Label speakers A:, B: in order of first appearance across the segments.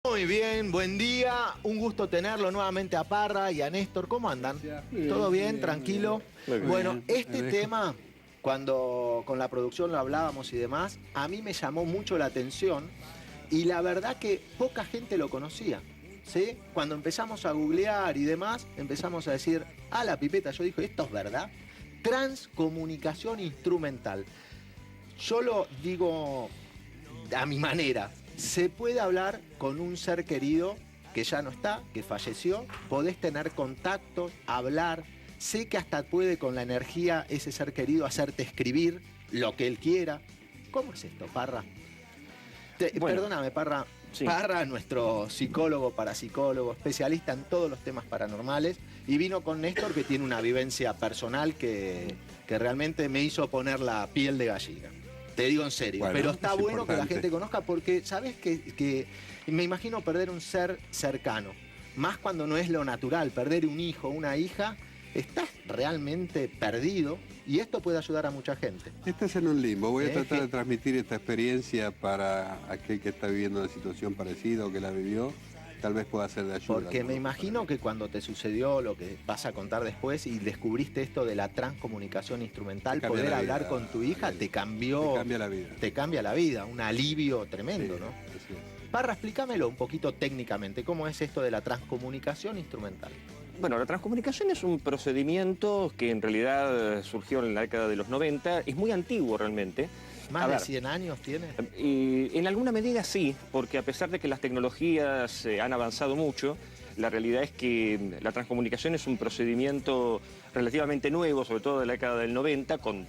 A: Muy bien, buen día. Un gusto tenerlo nuevamente a Parra y a Néstor. ¿Cómo andan? ¿Todo bien? ¿Tranquilo? Bueno, este tema, cuando con la producción lo hablábamos y demás, a mí me llamó mucho la atención y la verdad que poca gente lo conocía, ¿sí? Cuando empezamos a googlear y demás, empezamos a decir, la pipeta, yo dije, ¿esto es verdad? Transcomunicación instrumental. Yo lo digo a mi manera. Se puede hablar con un ser querido que ya no está, que falleció, podés tener contacto, hablar, sé que hasta puede con la energía ese ser querido hacerte escribir lo que él quiera. ¿Cómo es esto, Parra?
B: Bueno,
A: perdóname, Parra.
B: sí.
A: Parra, nuestro psicólogo, parapsicólogo, especialista en todos los temas paranormales, y vino con Néstor que tiene una vivencia personal que realmente me hizo poner la piel de gallina. Te digo en serio,
C: Bueno,
A: pero está
C: es
A: bueno
C: importante
A: que la gente conozca porque, ¿sabes? Que me imagino perder un ser cercano, más cuando no es lo natural, perder un hijo, una hija, estás realmente perdido y esto puede ayudar a mucha gente.
C: Estás en un limbo. Voy a tratar de transmitir esta experiencia para aquel que está viviendo una situación parecida o que la vivió. Tal vez pueda ser de ayuda.
A: Porque me imagino que cuando te sucedió lo que vas a contar después y descubriste esto de la transcomunicación instrumental, poder hablar con tu hija, te cambió.
C: Te cambia la vida.
A: Te cambia la vida, un alivio tremendo,
C: Sí,
A: ¿no?
C: así es.
A: Parra, explícamelo un poquito técnicamente, ¿cómo es esto de la transcomunicación instrumental?
B: Bueno, la transcomunicación es un procedimiento que en realidad surgió en la década de los 90, es muy antiguo realmente.
A: ¿Más de 100 años tiene?
B: Y en alguna medida sí, porque a pesar de que las tecnologías han avanzado mucho, la realidad es que la transcomunicación es un procedimiento relativamente nuevo, sobre todo de la década del 90, con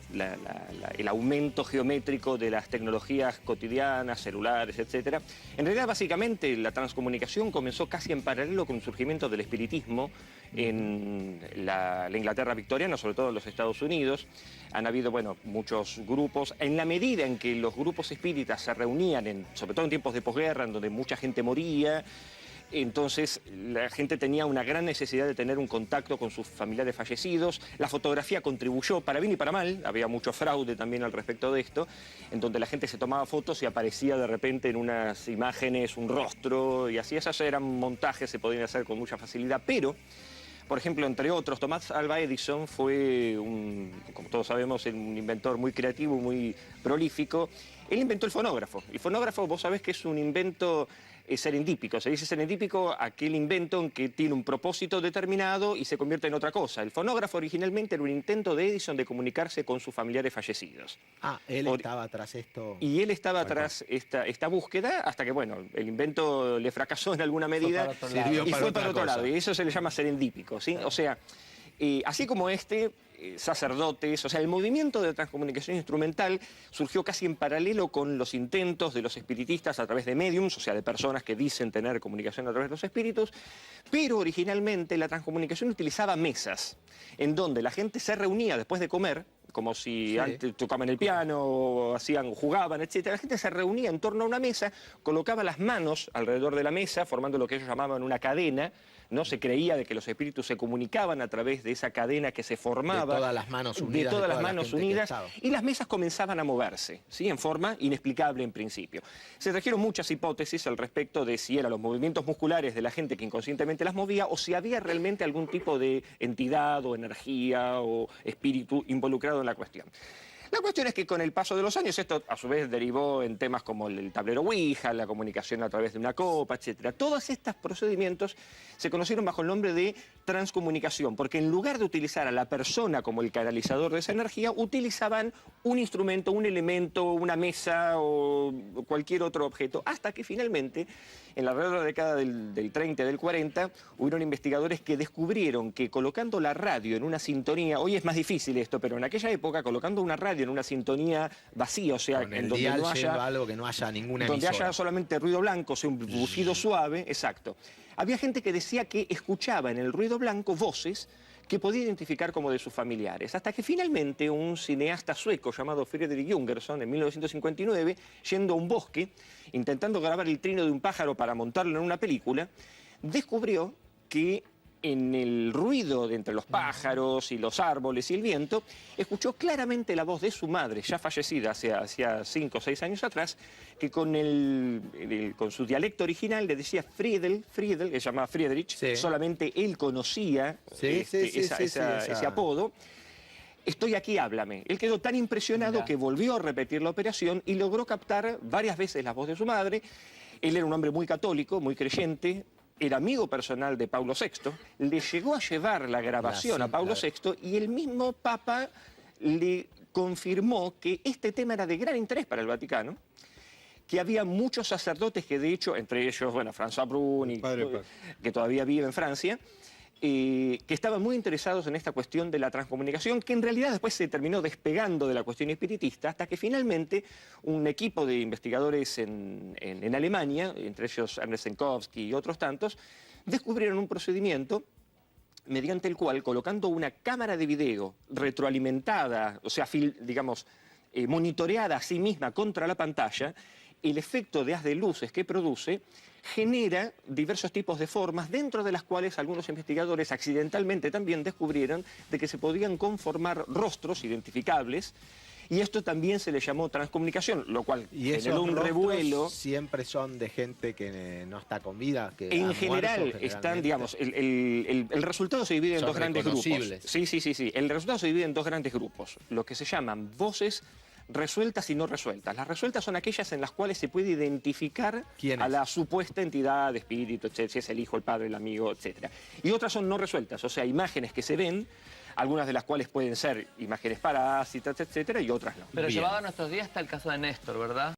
B: el aumento geométrico de las tecnologías cotidianas, celulares, etc. En realidad, básicamente, la transcomunicación comenzó casi en paralelo con el surgimiento del espiritismo en la Inglaterra victoriana, sobre todo en los Estados Unidos. Han habido, bueno, muchos grupos. En la medida en que los grupos espíritas se reunían, sobre todo en tiempos de posguerra, en donde mucha gente moría, entonces la gente tenía una gran necesidad de tener un contacto con sus familiares fallecidos. La fotografía contribuyó para bien y para mal, había mucho fraude también al respecto de esto, en donde la gente se tomaba fotos y aparecía de repente en unas imágenes un rostro, y así esos eran montajes, se podían hacer con mucha facilidad, pero... Por ejemplo, entre otros, Thomas Alva Edison fue, como todos sabemos, un inventor muy creativo, muy prolífico. Él inventó el fonógrafo. El fonógrafo, vos sabés que es un invento serendípico. Se dice serendípico aquel invento en que tiene un propósito determinado y se convierte en otra cosa. El fonógrafo originalmente era un intento de Edison de comunicarse con sus familiares fallecidos.
A: Él estaba tras esto.
B: Y él estaba tras esta búsqueda hasta que, bueno, el invento le fracasó en alguna medida y fue para otro lado. Y eso se le llama serendípico, ¿sí? O sea, así como sacerdotes, o sea, el movimiento de transcomunicación instrumental surgió casi en paralelo con los intentos de los espiritistas a través de mediums, o sea, de personas que dicen tener comunicación a través de los espíritus, pero originalmente la transcomunicación utilizaba mesas, en donde la gente se reunía después de comer, como si antes tocaban el piano, o jugaban, etc. La gente se reunía en torno a una mesa, colocaba las manos alrededor de la mesa, formando lo que ellos llamaban una cadena, ¿no? Se creía de que los espíritus se comunicaban a través de esa cadena que se formaba.
A: De todas las manos unidas.
B: De todas las manos unidas. Y las mesas comenzaban a moverse, ¿sí? En forma inexplicable en principio. Se trajeron muchas hipótesis al respecto de si eran los movimientos musculares de la gente que inconscientemente las movía o si había realmente algún tipo de entidad o energía o espíritu involucrado en la cuestión. La cuestión es que con el paso de los años esto a su vez derivó en temas como el tablero Ouija, la comunicación a través de una copa, etc. Todos estos procedimientos se conocieron bajo el nombre de transcomunicación, porque en lugar de utilizar a la persona como el canalizador de esa energía, utilizaban un instrumento, un elemento, una mesa o cualquier otro objeto, hasta que finalmente, en la década del 30 y del 40, hubieron investigadores que descubrieron que colocando la radio en una sintonía, hoy es más difícil esto, pero en aquella época colocando una radio en una sintonía vacía, o sea, en donde no haya
A: algo que no haya ninguna
B: donde
A: emisora.
B: haya solamente ruido blanco, o sea, un bufido suave, exacto. Había gente que decía que escuchaba en el ruido blanco voces que podía identificar como de sus familiares, hasta que finalmente un cineasta sueco llamado Fredrik Jungersson, en 1959, yendo a un bosque, intentando grabar el trino de un pájaro para montarlo en una película, descubrió que en el ruido de entre los pájaros y los árboles y el viento, escuchó claramente la voz de su madre, ya fallecida hacía 5 o 6 años atrás, que con su dialecto original le decía Friedel, que se llamaba Friedrich,
A: Sí.
B: solamente él conocía ese apodo. Estoy aquí, háblame. Él quedó tan impresionado que volvió a repetir la operación y logró captar varias veces la voz de su madre. Él era un hombre muy católico, muy creyente, era amigo personal de Paulo VI, le llegó a llevar la grabación a Paulo VI y el mismo Papa le confirmó que este tema era de gran interés para el Vaticano, que había muchos sacerdotes que de hecho, entre ellos, bueno, François Bruni, que todavía vive en Francia, que estaban muy interesados en esta cuestión de la transcomunicación, que en realidad después se terminó despegando de la cuestión espiritista, hasta que finalmente un equipo de investigadores en Alemania, entre ellos Ernest Senkowski y otros tantos, descubrieron un procedimiento mediante el cual, colocando una cámara de video retroalimentada, o sea, digamos, monitoreada a sí misma contra la pantalla, el efecto de haz de luces que produce genera diversos tipos de formas, dentro de las cuales algunos investigadores accidentalmente también descubrieron de que se podían conformar rostros identificables, y esto también se le llamó transcomunicación, lo cual generó un revuelo.
A: Siempre son de gente que no está con vida, que
B: en general están, digamos, el resultado se divide en dos grandes grupos. Sí. El resultado se divide en dos grandes grupos, lo que se llaman voces resueltas y no resueltas. Las resueltas son aquellas en las cuales se puede identificar a la supuesta entidad, espíritu, etc., si es el hijo, el padre, el amigo, etc. Y otras son no resueltas, o sea, imágenes que se ven, algunas de las cuales pueden ser imágenes parásitas, etc., y otras no.
D: Pero llevado a nuestros días está el caso de Néstor, ¿verdad?